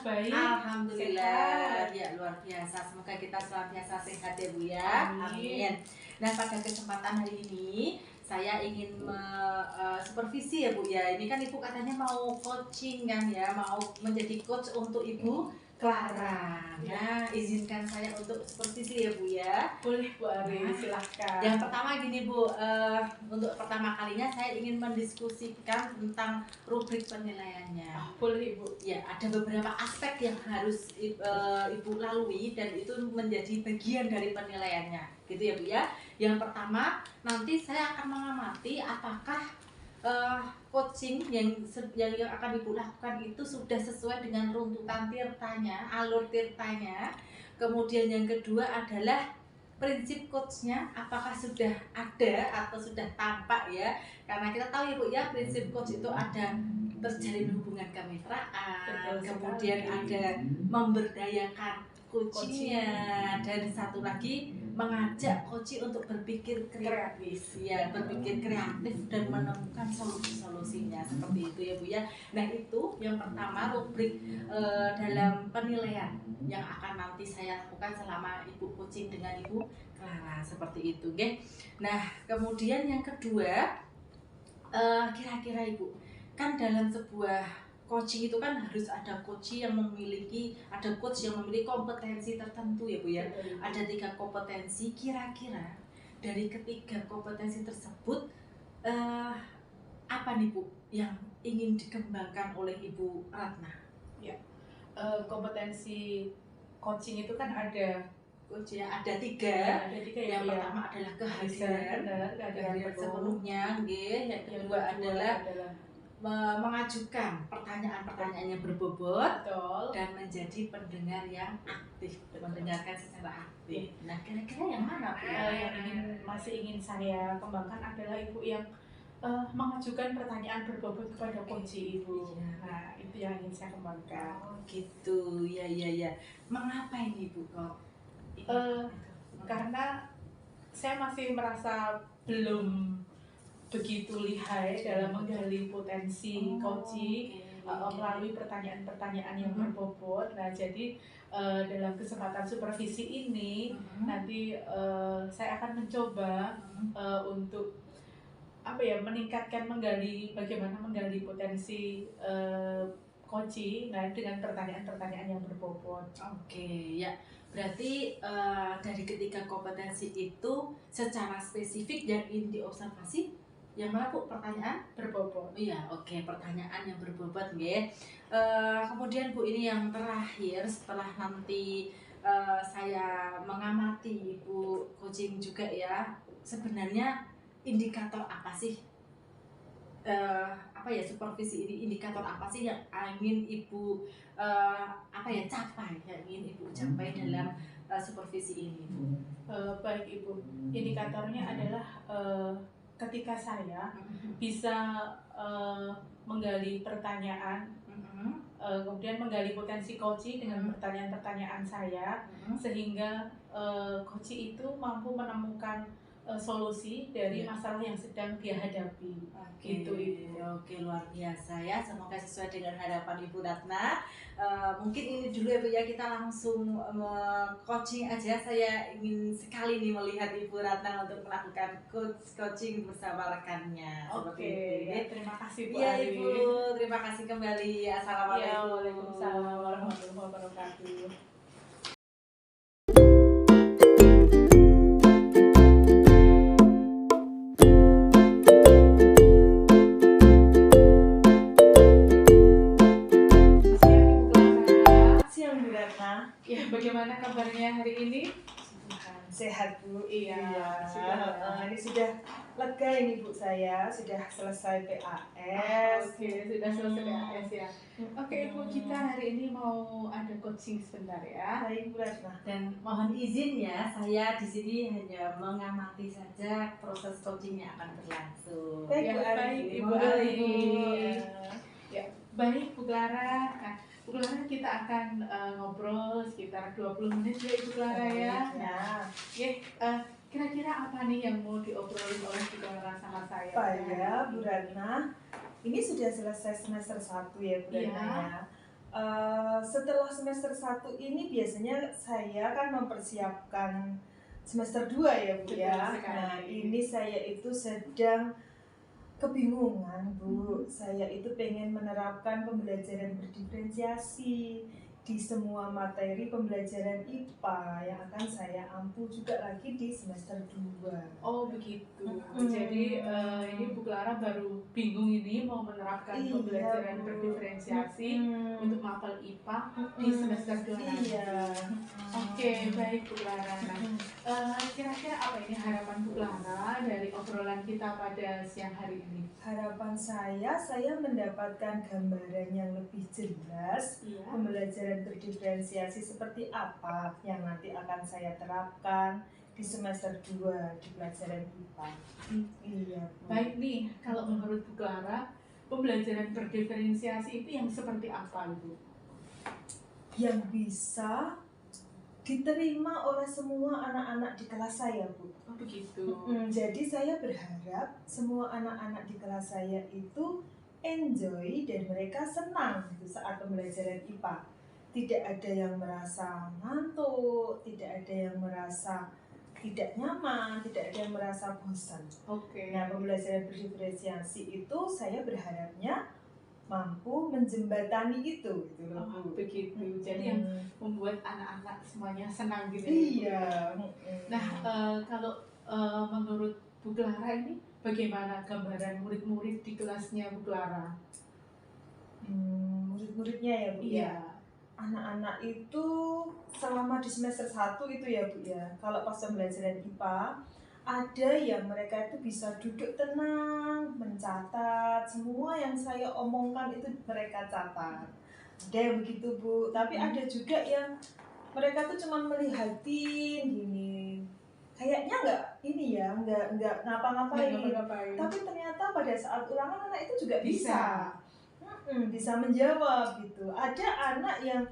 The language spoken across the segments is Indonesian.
baik. Alhamdulillah, ya luar biasa. Semoga kita senantiasa sehat ya Bu ya. Amin. Nah, pada kesempatan hari ini saya ingin supervisi ya Bu ya. Ini kan Ibu katanya mau coaching kan ya, mau menjadi coach untuk Ibu Clara. Nah, izinkan saya untuk supervisi ya Bu ya. Boleh Bu Ari, silahkan. Yang pertama gini Bu, untuk pertama kalinya saya ingin mendiskusikan tentang rubrik penilaiannya. Boleh Bu. Ya, ada beberapa aspek yang harus Ibu lalui dan itu menjadi bagian dari penilaiannya, gitu ya Bu ya. Yang pertama, nanti saya akan mengamati apakah coaching yang akan Ibu lakukan itu sudah sesuai dengan runtutan tirtanya, alur tirtanya. Kemudian yang kedua adalah prinsip coachnya apakah sudah ada atau sudah tampak ya, karena kita tahu ya Bu ya, prinsip coach itu ada terjalin hubungan kemitraan, kemudian ada memberdayakan coachingnya, dan satu lagi mengajak coach untuk berpikir kreatif ya, berpikir kreatif dan menemukan solusi-solusinya, seperti itu ya Bu ya. Nah, itu yang pertama rubrik dalam penilaian yang akan nanti saya lakukan selama Ibu coaching dengan Ibu Clara, seperti itu nggih. Nah, kemudian yang kedua, kira-kira Ibu, kan dalam sebuah coaching itu kan harus ada coach yang memiliki kompetensi tertentu ya Bu ya. Ada 3 kompetensi. Kira-kira dari ketiga kompetensi tersebut apa nih Bu yang ingin dikembangkan oleh Ibu Ratna? Ya, kompetensi coaching itu kan ada coach ya, ada 3. Yang pertama adalah kehadiran sepenuhnya, nggih. Yang kedua adalah mengajukan pertanyaan-pertanyaan yang berbobot. Betul. Dan menjadi pendengar yang aktif, mendengarkan secara aktif. Nah, kira-kira yang mana Bu? Yang masih ingin saya kembangkan adalah Ibu yang mengajukan pertanyaan berbobot kepada coach Ibu. Nah, itu yang ingin saya kembangkan. Oh, gitu. Ya. Mengapa ini Bu kok? Karena saya masih merasa belum begitu lihai dalam menggali potensi coaching melalui pertanyaan-pertanyaan yang berbobot. Nah, jadi dalam kesempatan supervisi ini nanti saya akan mencoba untuk meningkatkan bagaimana menggali potensi coaching dengan pertanyaan-pertanyaan yang berbobot. Oke, ya. Berarti dari ketiga kompetensi itu secara spesifik yang ingin diobservasi yang mana Bu? Pertanyaan berbobot. Iya, oke, pertanyaan yang berbobot nggih. Kemudian Bu, ini yang terakhir setelah nanti saya mengamati Ibu coaching juga ya. Sebenarnya indikator apa sih? Supervisi ini, indikator apa sih yang ingin Ibu capai, yang ingin Ibu capai dalam supervisi ini? Baik Ibu, indikatornya adalah ketika saya bisa menggali pertanyaan, kemudian menggali potensi coach dengan pertanyaan-pertanyaan saya, sehingga coach itu mampu menemukan solusi dari masalah yang sedang dia hadapi. Gitu Ibu. Oke, luar biasa ya. Semoga sesuai dengan harapan Ibu Ratna. Mungkin ini dulu ya Bu ya, kita langsung coaching aja. Saya ingin sekali nih melihat Ibu Ratna untuk melakukan coaching bersama rekannya. Oke, ya, terima kasih Bu. Iya Ibu, terima kasih kembali. Assalamualaikum. Waalaikumsalam warahmatullahi wabarakatuh. Bagaimana kabarnya hari ini? Sehat Bu. Iya. Ini sudah lega ini Bu, saya sudah selesai PAS. Oke, sudah selesai PAS ya. Oke Ibu, kita hari ini mau ada coaching sebentar ya. Baik Bu Ratna. Dan mohon izin ya, saya di sini hanya mengamati saja proses coaching yang akan berlangsung. Baik Bu Ari. Baik Ibu Ari. Ya, baik Bu Clara. Bu Clara, kita akan ngobrol sekitar 20 menit ya Ibu Clara ya. Nah, kira-kira apa nih yang mau diobrolin oleh Bu Clara sama saya? ya Bu Ratna, ini sudah selesai semester 1 ya Bu Ratna ya. Setelah semester 1 ini biasanya saya kan mempersiapkan semester 2 ya Bu Betul ya. sekali. Nah ini saya itu sedang kebingungan Bu. Saya itu pengen menerapkan pembelajaran berdiferensiasi di semua materi pembelajaran IPA yang akan saya ampu juga lagi di semester 2. Oh begitu. Mm-mm. Jadi ini Bu Clara baru bingung ini mau menerapkan Iya, pembelajaran Bu. berdiferensiasi untuk mapel IPA di Mm-mm. semester 2 nanti. Iya. Oke, baik Bu Clara. Nah, kira-kira apa ini harapan Bu Clara dari obrolan kita pada siang hari ini? Harapan saya mendapatkan gambaran yang lebih jelas Iya. pembelajaran berdiferensiasi seperti apa yang nanti akan saya terapkan di semester 2 di pelajaran IPA. Iya, Bu. Baik nih, kalau menurut Bu Clara, pembelajaran berdiferensiasi itu yang seperti apa Ibu? Yang bisa diterima oleh semua anak-anak di kelas saya, Bu. Oh begitu. Jadi saya berharap semua anak-anak di kelas saya itu enjoy dan mereka senang gitu saat pembelajaran IPA. Tidak ada yang merasa ngantuk, tidak ada yang merasa tidak nyaman, tidak ada yang merasa bosan. Oke. Nah, pembelajaran berdiferensiasi itu saya berharapnya mampu menjembatani itu gitu loh, Oh, Bu. begitu. Jadi yang membuat anak-anak semuanya senang gitu. ya, Bu? Iya. Nah, kalau menurut Bu Clara ini bagaimana gambaran murid-murid di kelasnya Bu Clara? Murid-muridnya ya, Bu ya. Iya. Anak-anak itu selama di semester 1 itu ya Bu ya, kalau pas pembelajaran IPA ada yang mereka itu bisa duduk tenang, mencatat semua yang saya omongkan itu mereka catat. Ada yang begitu Bu, tapi ada juga yang mereka tuh cuma melihatin gini, kayaknya nggak ini ya, nggak ngapa-ngapain. Tapi ternyata pada saat ulangan anak itu juga bisa menjawab gitu. Ada anak yang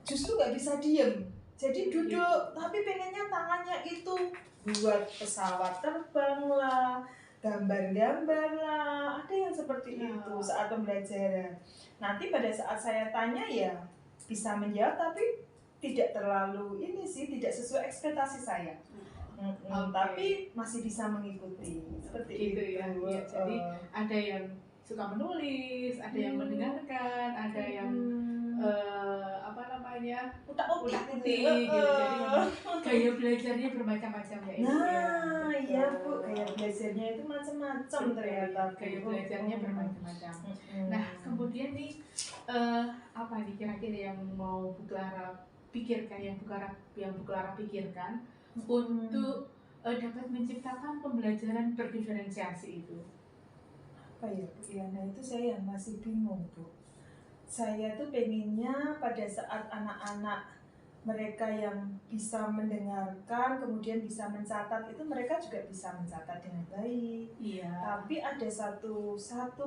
justru nggak bisa diem, jadi duduk tapi pengennya tangannya itu buat pesawat terbang lah, gambar-gambar lah. Ada yang seperti itu saat pembelajaran. Nanti pada saat saya tanya ya bisa menjawab tapi tidak terlalu ini sih, tidak sesuai ekspektasi saya. Tapi masih bisa mengikuti seperti Gitu itu ya. Ya, jadi ada yang suka menulis, ada yang mendengarkan, ada yang utak-utik gitu. Jadi gaya belajarnya bermacam-macam ya Ibu. Nah, iya Bu, gaya belajarnya itu macam-macam ternyata. Gaya belajarnya bermacam-macam. Nah, kemudian nih apa nih kira-kira yang mau Bu Clara pikirkan, yang Bu Clara pikirkan untuk dapat menciptakan pembelajaran berdiferensiasi itu? Apa ya Bu ya, nah itu saya yang masih bingung Bu. Saya tuh pengennya pada saat anak-anak mereka yang bisa mendengarkan kemudian bisa mencatat itu mereka juga bisa mencatat dengan baik. Iya. Tapi ada satu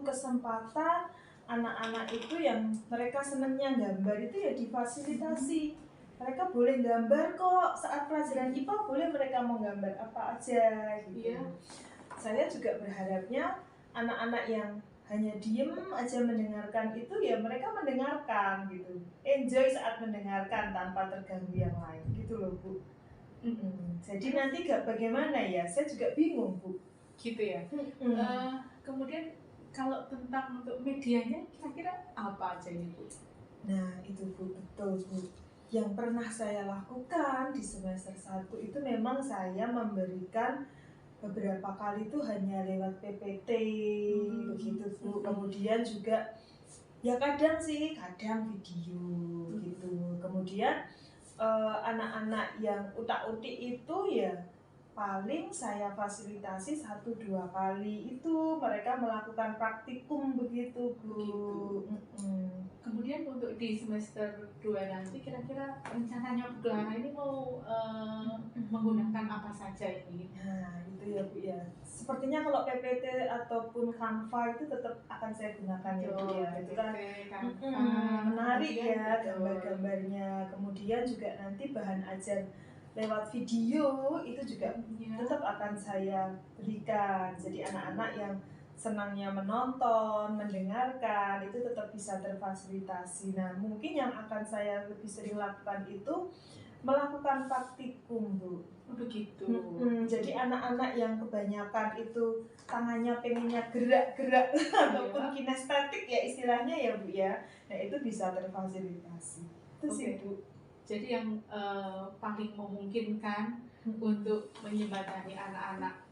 kesempatan anak-anak itu yang mereka senangnya gambar itu ya difasilitasi. Mereka boleh gambar kok saat pelajaran IPA, boleh mereka mau gambar apa aja gitu. Iya. Saya juga berharapnya anak-anak yang hanya diem aja mendengarkan itu ya mereka mendengarkan gitu, enjoy saat mendengarkan tanpa terganggu yang lain gitu loh Bu. Jadi nanti bagaimana ya, saya juga bingung Bu. Gitu ya. Kemudian kalau tentang untuk medianya kira-kira apa aja ini Bu? Nah itu Bu, betul Bu. Yang pernah saya lakukan di semester 1 itu memang saya memberikan beberapa kali itu hanya lewat PPT begitu Bu. Kemudian juga ya kadang video gitu. Kemudian anak-anak yang utak-utik itu ya paling saya fasilitasi 1-2 kali itu mereka melakukan praktikum begitu Bu. Kemudian untuk di semester 2 nanti kira-kira rencananya Bu Clara ini mau menggunakan apa saja ini? Nah itu ya Bu ya. Sepertinya kalau PPT ataupun Canva itu tetap akan saya gunakan ya Bu ya. Itu kan menarik ya gambar-gambarnya. Kemudian juga nanti bahan ajar lewat video itu juga tetap akan saya berikan. Jadi anak-anak yang senangnya menonton, mendengarkan, itu tetap bisa terfasilitasi. Nah, mungkin yang akan saya lebih sering lakukan itu melakukan praktikum, Bu. Begitu. Jadi anak-anak yang kebanyakan itu tangannya pengennya gerak-gerak ataupun kinestetik ya istilahnya ya, Bu ya. Nah, itu bisa terfasilitasi. Itu sih, Bu. Jadi yang paling memungkinkan untuk menjembatani anak-anak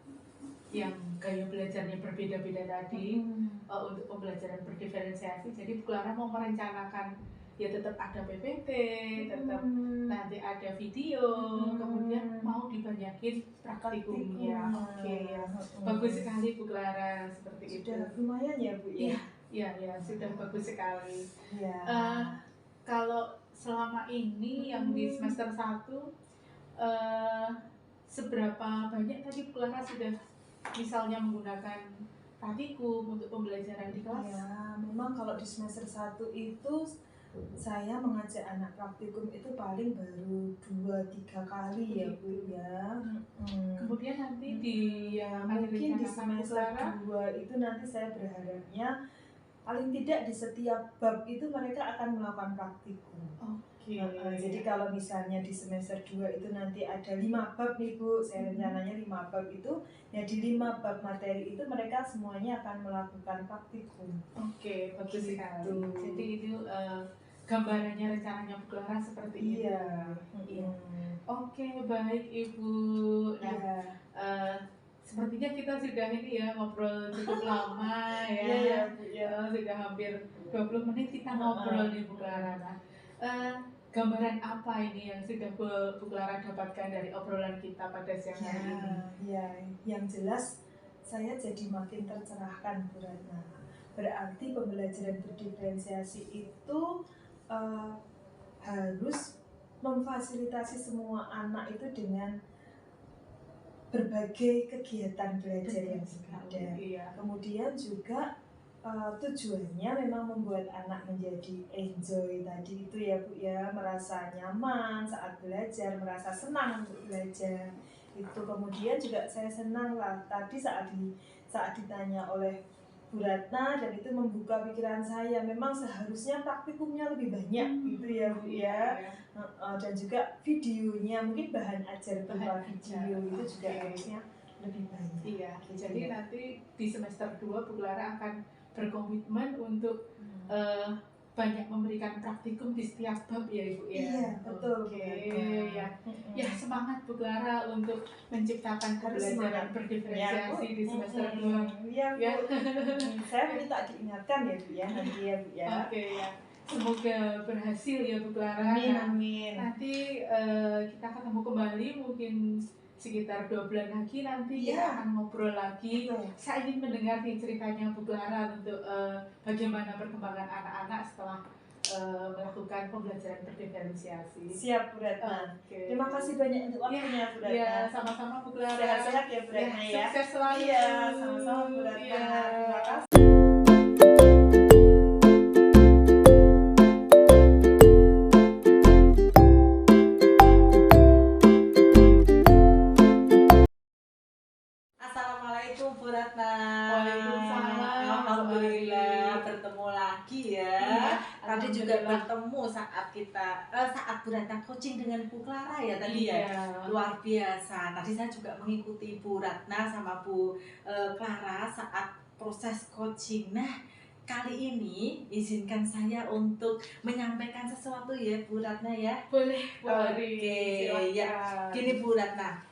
yang gaya belajarnya berbeda-beda tadi untuk pembelajaran berdiferensiasi. Jadi Bu Clara mau merencanakan ya tetap ada PPT, tetap nanti ada video, kemudian mau dibanyakin praktikumnya. Oke, ya. Bagus sekali Bu Clara seperti itu. Sudah lumayan ya, Bu ya. Iya, sudah bagus sekali. Iya. Kalau selama ini yang di semester 1 seberapa banyak tadi Bu Clara sudah misalnya menggunakan praktikum untuk pembelajaran di kelas? Ya, memang kalau di semester 1 itu saya mengajak anak praktikum itu paling baru 2-3 kali ya, Bu ya. Kemudian nanti di mungkin di semester 2 itu nanti saya berharapnya paling tidak di setiap bab itu mereka akan melakukan praktikum. Jadi kalau misalnya di semester 2 itu nanti ada 5 bab nih, Bu, saya rencananya 5 bab itu, ya di 5 bab materi itu mereka semuanya akan melakukan praktikum. Oke, bagus sekali. Jadi itu gambarannya rencananya Bu Clara seperti itu. Iya. Oke, baik Ibu. Nah, sepertinya kita sudah ini ya ngobrol cukup lama ya. Sudah hampir 20 menit kita ngobrol nih Bu Clara. Nah, gambaran apa ini yang sudah Bu Clara dapatkan dari obrolan kita pada siang hari ini? Ya, yang jelas saya jadi makin tercerahkan, Bu Ratna. Berarti pembelajaran berdiferensiasi itu harus memfasilitasi semua anak itu dengan berbagai kegiatan belajar yang ada. Kemudian juga tujuannya memang membuat anak menjadi enjoy tadi itu ya, Bu ya, merasa nyaman saat belajar, merasa senang untuk belajar itu. Kemudian juga saya senang lah tadi saat ditanya oleh Bu Ratna, dan itu membuka pikiran saya, memang seharusnya praktikumnya lebih banyak gitu ya, Bu ya. Dan juga videonya, mungkin bahan ajar berupa video itu juga harusnya lebih banyak. Iya, jadi nanti di semester 2 Bu Clara akan berkomitmen untuk banyak memberikan praktikum di setiap bab ya Ibu ya. Iya, betul. Ya semangat Bu Clara untuk menciptakan pembelajaran berdiferensiasi di semester 2. Iya, Bu. Saya minta diingatkan ya, Bu ya, nanti ya, Bu ya. Oke ya. Semoga berhasil ya Bu Clara. Amin. Nanti kita ketemu kembali mungkin sekitar 2 bulan lagi nanti kita akan ngobrol lagi. Saya ingin mendengar nih ceritanya Bu Clara untuk bagaimana perkembangan anak-anak setelah melakukan pembelajaran berdiferensiasi. Siap, Bu Ratna. Terima kasih banyak untuk waktunya, Bu Ratna. Iya, sama-sama Bu Clara. Sehat-sehat ya, Bu Ratna ya. Sukses selalu. Iya, sama-sama Bu Ratna. Terima kasih. Bu Ratna. Waalaikumsalam. Alhamdulillah bertemu lagi ya. Tadi juga bertemu saat Bu Ratna coaching dengan Bu Clara ya tadi ya. Luar biasa. Tadi saya juga mengikuti Bu Ratna sama Bu Clara saat proses coaching. Nah, kali ini izinkan saya untuk menyampaikan sesuatu ya Bu Ratna ya. Boleh, Oke, ya. Gini Bu Ratna.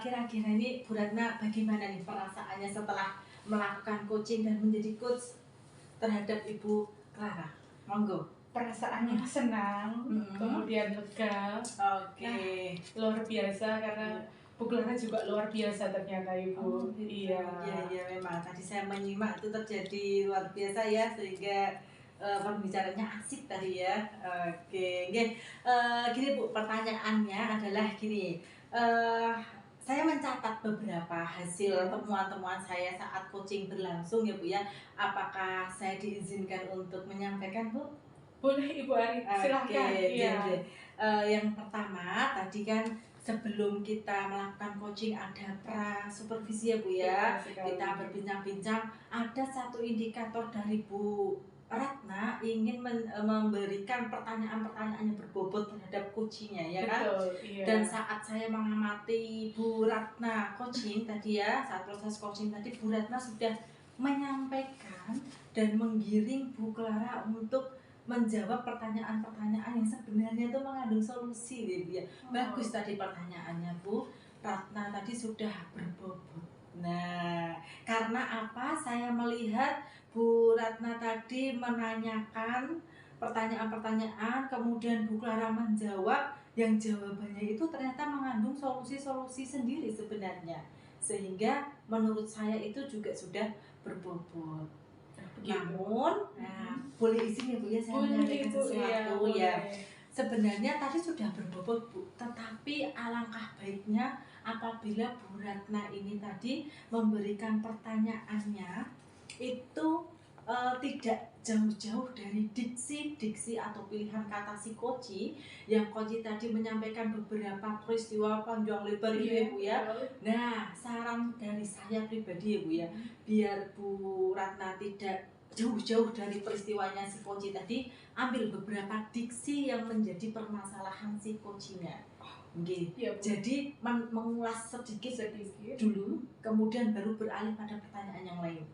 Kira-kira ini Bu Ratna bagaimana nih perasaannya setelah melakukan coaching dan menjadi coach terhadap Ibu Clara? Monggo. Perasaannya senang, kemudian lega. Oke. Luar biasa karena Bu Clara juga luar biasa ternyata Ibu. Iya memang tadi saya menyimak itu terjadi luar biasa ya, sehingga pembicaranya asik tadi ya. Oke. Gini Bu, pertanyaannya adalah gini. Saya mencatat beberapa hasil temuan-temuan saya saat coaching berlangsung ya Bu ya. Apakah saya diizinkan untuk menyampaikan Bu? Boleh Ibu Ari, silakan. Yang pertama tadi kan sebelum kita melakukan coaching ada pra supervisi ya Bu ya. Kita berbincang-bincang, ada satu indikator dari Bu Ratna ingin memberikan pertanyaan-pertanyaan yang berbobot terhadap coachingnya ya kan. Betul, iya. Dan saat saya mengamati Bu Ratna coaching tadi ya, saat proses coaching tadi Bu Ratna sudah menyampaikan dan menggiring Bu Clara untuk menjawab pertanyaan-pertanyaan yang sebenarnya itu mengandung solusi gitu ya. Bagus tadi pertanyaannya Bu Ratna tadi sudah berbobot. Nah, karena apa? Saya melihat Bu Ratna tadi menanyakan pertanyaan-pertanyaan, kemudian Bu Clara menjawab, yang jawabannya itu ternyata mengandung solusi-solusi sendiri sebenarnya. Sehingga menurut saya itu juga sudah berbobot. Namun, boleh izin ya Bu ya, saya menyampaikan sesuatu ya. Sebenarnya tadi sudah berbobot Bu, tetapi alangkah baiknya apabila Bu Ratna ini tadi memberikan pertanyaannya itu tidak jauh-jauh dari diksi atau pilihan kata si Koci yang Koci tadi menyampaikan beberapa peristiwa panjang lebar itu ya Bu ya. Nah, saran dari saya pribadi ya Bu ya, biar Bu Ratna tidak jauh-jauh dari peristiwanya si Koci tadi, ambil beberapa diksi yang menjadi permasalahan si Kocinya. Ya, jadi mengulas sedikit dulu, kemudian baru beralih pada pertanyaan yang lain.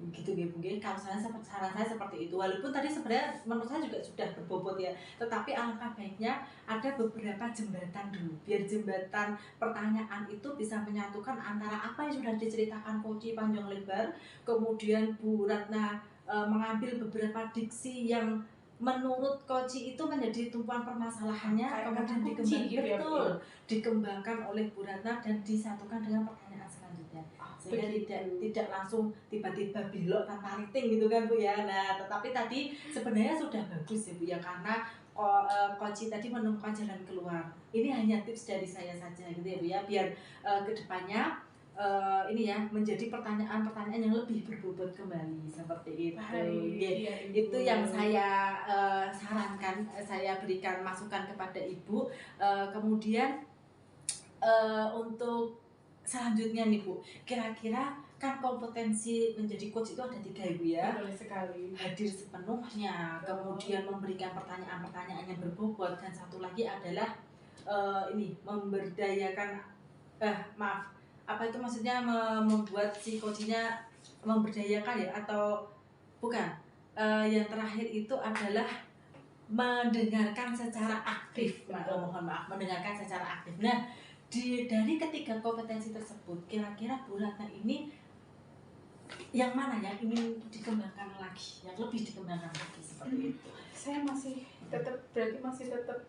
Gitu ya Bu. Kalau saran saya seperti itu. Walaupun tadi sebenarnya menurut saya juga sudah berbobot ya, tetapi alangkah baiknya ada beberapa jembatan dulu, biar jembatan pertanyaan itu bisa menyatukan antara apa yang sudah diceritakan Koci panjang lebar, kemudian Bu Ratna mengambil beberapa diksi yang menurut Koci itu menjadi tumpuan permasalahannya, kemudian dikembangkan oleh Bu Ratna dan disatukan dengan pertanyaan selanjutnya. Sehingga tidak langsung tiba-tiba belok tanpa rating gitu kan Bu ya. Nah, tetapi tadi sebenarnya sudah bagus ya Bu ya, karena Koci tadi menemukan jalan keluar. Ini hanya tips dari saya saja gitu ya Bu ya, biar kedepannya ini ya menjadi pertanyaan-pertanyaan yang lebih berbobot kembali seperti itu. Itu yang saya sarankan, saya berikan masukan kepada Ibu. Kemudian untuk selanjutnya nih Bu, kira-kira kan kompetensi menjadi coach itu ada 3 ya Bu ya. Betul sekali. Hadir sepenuhnya, kemudian memberikan pertanyaan-pertanyaan yang berbobot, dan satu lagi adalah ini memberdayakan apa itu maksudnya membuat si coachnya memberdayakan ya, atau bukan? Yang terakhir itu adalah mendengarkan secara aktif. Mohon maaf, mendengarkan secara aktif. Nah, dari ketiga kompetensi tersebut, kira-kira Bu Ratna ini yang mana yang ingin dikembangkan lagi, yang lebih dikembangkan lagi seperti itu? Saya masih tetap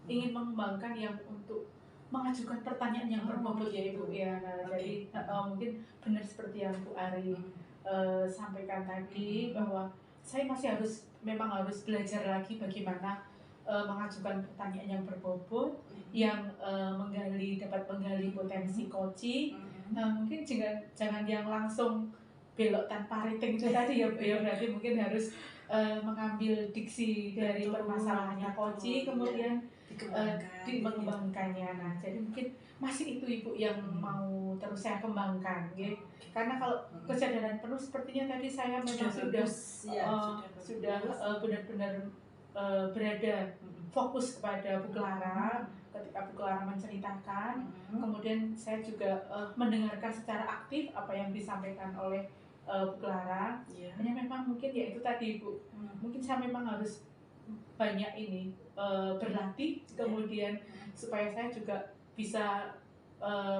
ingin mengembangkan yang untuk mengajukan pertanyaan yang berbobot ya Ibu ya. Nah, jadi mungkin benar seperti yang Bu Ari sampaikan tadi, bahwa saya masih memang harus belajar lagi bagaimana mengajukan pertanyaan yang berbobot, yang dapat menggali potensi Koci. Nah, mungkin jangan yang langsung belok tanpa rating itu tadi ya Bu ya, berarti mungkin harus mengambil diksi dari permasalahannya Koci, kemudian mengembangkannya. Nah, jadi mungkin masih itu Ibu yang mau terus saya kembangkan ya. Karena kalau kesadaran penuh sepertinya tadi saya memang sudah benar-benar berada fokus kepada Bu Clara ketika Bu Clara menceritakan. Kemudian saya juga mendengarkan secara aktif apa yang disampaikan oleh Bu Clara. Hanya memang mungkin ya itu tadi Bu, mungkin saya memang harus banyak berlatih, kemudian supaya saya juga bisa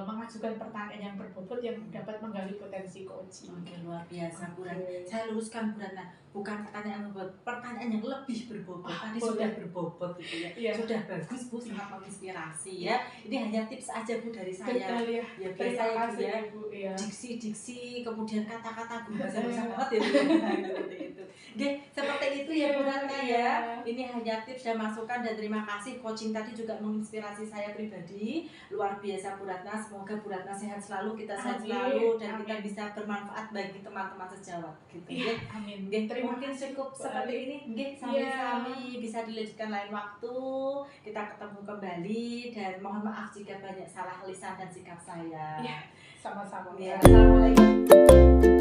mengajukan pertanyaan yang berbobot yang dapat menggali potensi Koci. Oke, luar biasa Bu Ratna. Saya luruskan Bu Ratna, bukan pertanyaan berbobot, pertanyaan yang lebih berbobot. Tadi sudah berbobot gitu ya. Sudah bagus Bu, sangat menginspirasi ya. Ini hanya tips aja Bu dari saya. Betul, ya biasa ya Bu ya. Diksi-diksi, kemudian kata-kata bahasa banget ya Bu. Seperti itu. Oke, seperti itu ya Bu Ratna ya. Ini hanya tips dan masukan, dan terima kasih coaching tadi juga menginspirasi saya pribadi. luar biasa Bu Ratna. Semoga Bu Ratna sehat selalu, kita sehat Amin. selalu, dan Amin. kita bisa bermanfaat bagi teman-teman sejawat gitu Iya, ya. amin. Nggih, Terima mungkin kasih, cukup Bu seperti Ali. ini. Nggih, sami-sami bisa dilanjutkan lain waktu. Kita ketemu kembali dan mohon maaf jika banyak salah lisan dan sikap saya. Iya, sama-sama. Ya, assalamualaikum.